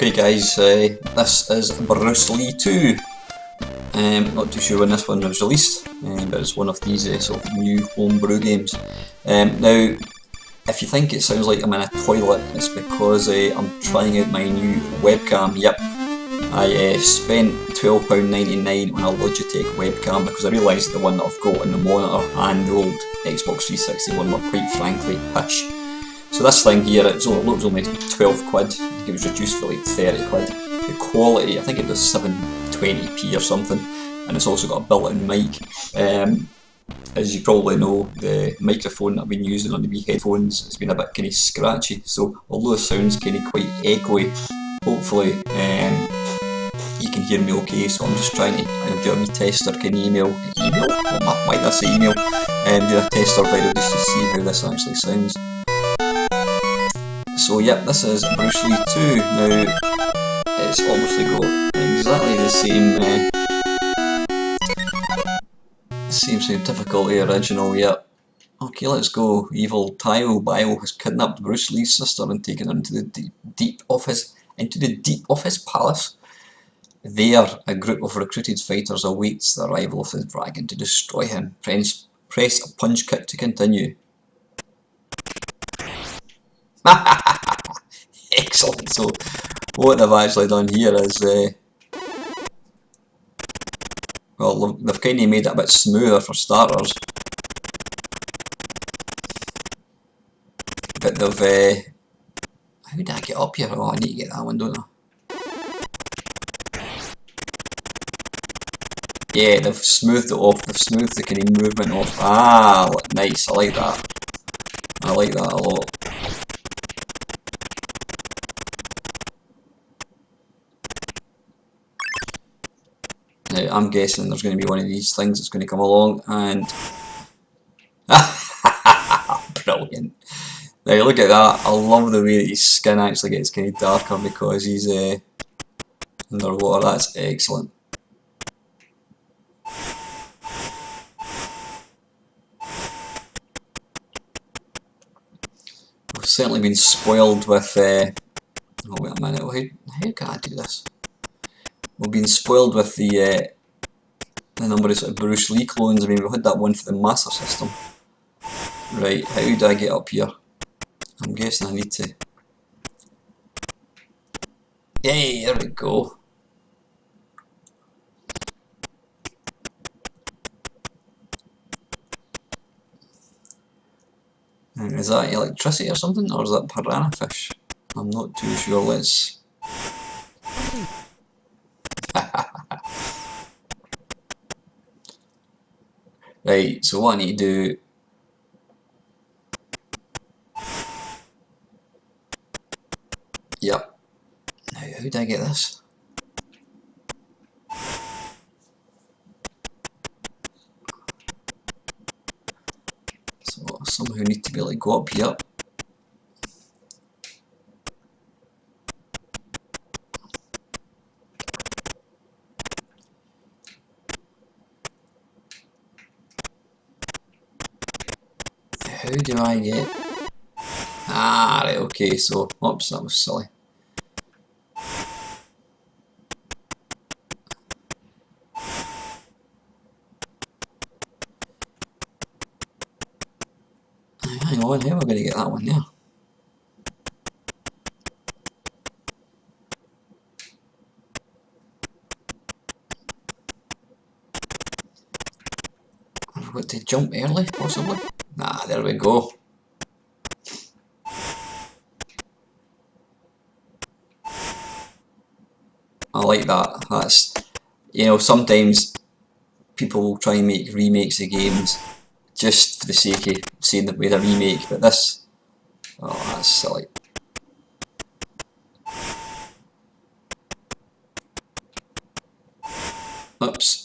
Okay guys, this is Bruce Lee 2. Not too sure when this one was released, but it's one of these sort of new homebrew games. Now, if you think it sounds like I'm in a toilet, it's because I'm trying out my new webcam. Yep, I spent £12.99 on a Logitech webcam because I realised the one that I've got on the monitor and the old Xbox 360 one were quite frankly pish. So this thing here, it was only 12 quid, I think it was reduced for like 30 quid. The quality, I think it does 720p or something, and it's also got a built-in mic. As you probably know, the microphone that I've been using on the Wii headphones has been a bit kind of scratchy, so although the sound's kind of quite echoey, hopefully you can hear me okay. So I'm just trying to do a wee tester kind of email? Why did I say email? Do a tester video just to see how this actually sounds. So yep, this is Bruce Lee 2. Now, it's obviously got exactly the same sort of difficulty original, yep. Okay, let's go. Evil Taiyo Bio has kidnapped Bruce Lee's sister and taken her into the deep of his palace. There, a group of recruited fighters awaits the arrival of the dragon to destroy him. Press a punch kick to continue. Excellent. So what they've actually done here is well, they've kind of made it a bit smoother for starters, but they've how did I get up here? Oh, I need to get that one, don't I? Yeah, they've smoothed it off, they've smoothed the kind of movement off. Ah, nice, I like that. I like that a lot. Now, I'm guessing there's going to be one of these things that's going to come along and... Brilliant. Now look at that, I love the way that his skin actually gets kind of darker because he's underwater. That's excellent. We've certainly been spoiled with... oh wait a minute, how can I do this? We've been spoiled with the number of sort of Bruce Lee clones. I mean, we had that one for the Master System. Right, how do I get up here? I'm guessing I need to... Yay, there we go. Is that electricity or something, or is that piranha fish? I'm not too sure. Let's... Right, so what I need to do... Yep. Now, how do I get this? So I somehow need to be able to go up here. How do I get... Ah, right, okay, so... Oops, that was silly. Hang on, how am I going to get that one there? I've got to jump early, possibly? Nah, there we go. I like that. That's, you know, sometimes people will try and make remakes of games just for the sake of saying that we had a remake, but this... Oh, that's silly. Oops.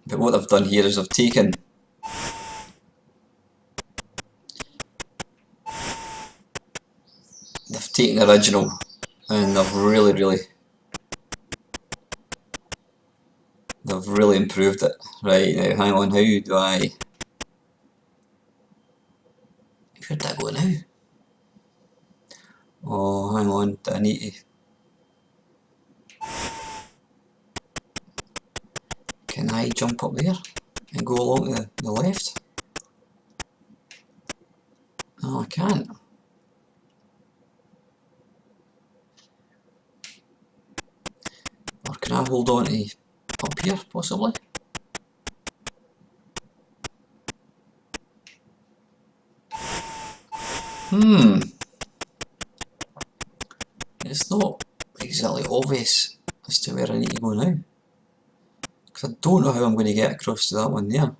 But what they've done here is they've taken the original and they've really improved it. Right, now hang on, how do I... Where'd that go now? on? Do I need to... Can I jump up there and go along to the left? No, I can't. Or can I hold on to up here, possibly? It's not exactly obvious as to where I need to go now. Because I don't know how I'm going to get across to that one there.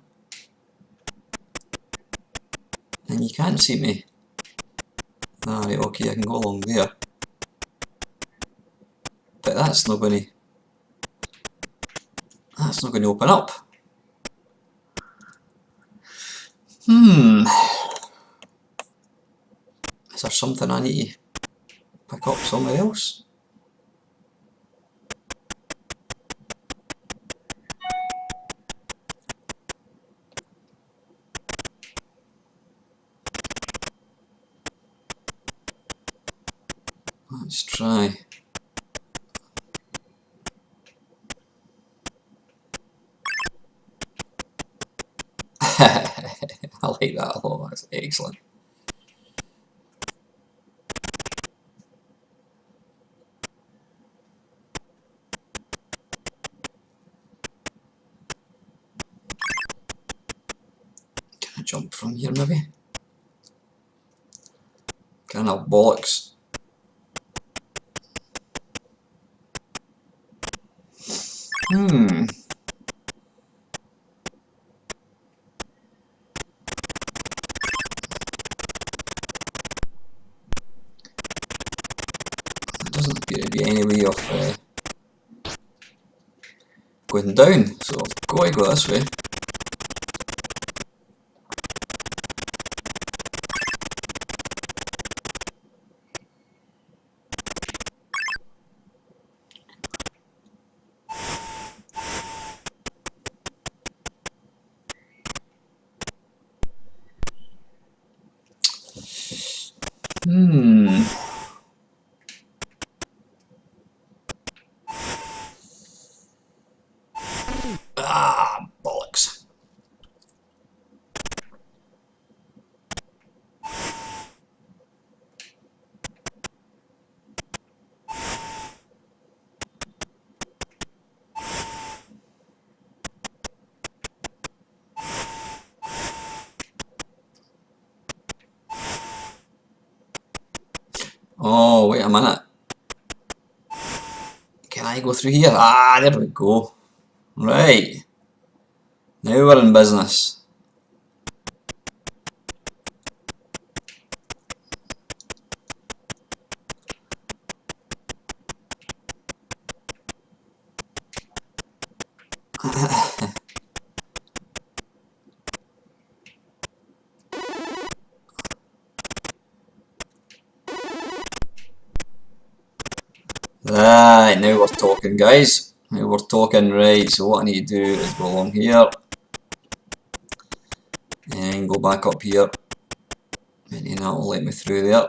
And you can't see me. Alright, okay, I can go along there. But that's not going to open up. Is there something I need to pick up somewhere else? Let's try. I like that a lot, that's excellent. Can I jump from here maybe? Can I have bollocks? There doesn't appear to be any way of going down, so I've got to go this way. Ah, bollocks. Oh, wait a minute. Can I go through here? Ah, there we go. Right. Now we're in business. Right, now we're talking, guys. Now we're talking. Right, so what I need to do is go along here and go back up here, and then that will let me through there.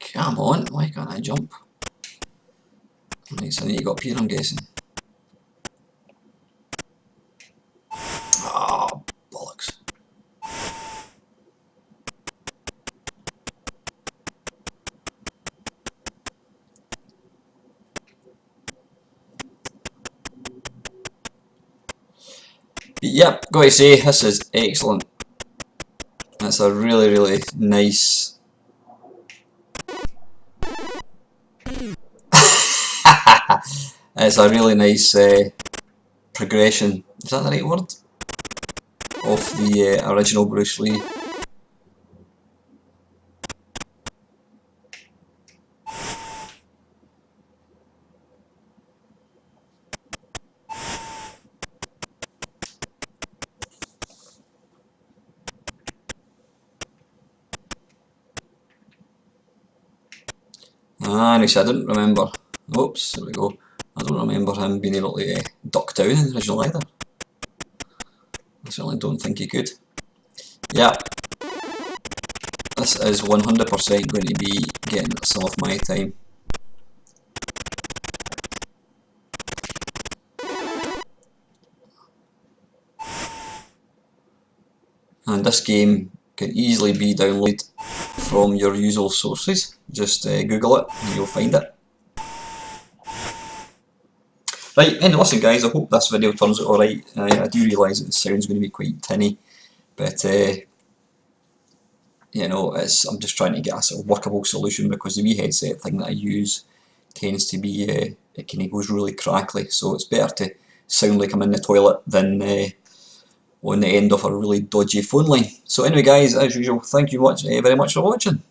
Come on, why can't I jump? Right, so I need to go up here, I'm guessing. Ah, bollocks. But yep, gotta say, this is excellent. That's a really, really nice. It's a really nice progression. Is that the right word? Of the original Bruce Lee. Ah, I didn't remember. Oops, there we go. I don't remember him being able to duck down in the original either. I certainly don't think he could. Yeah. this is 100% going to be getting some of my time. And this game can easily be downloaded from your usual sources. Just Google it and you'll find it. Right, and listen guys, I hope this video turns out alright. I do realise that the sound's going to be quite tinny, but you know, I'm just trying to get a sort of workable solution, because the wee headset thing that I use tends to be, it kind of goes really crackly, so it's better to sound like I'm in the toilet than on the end of a really dodgy phone line. So anyway guys, as usual, thank you very much for watching.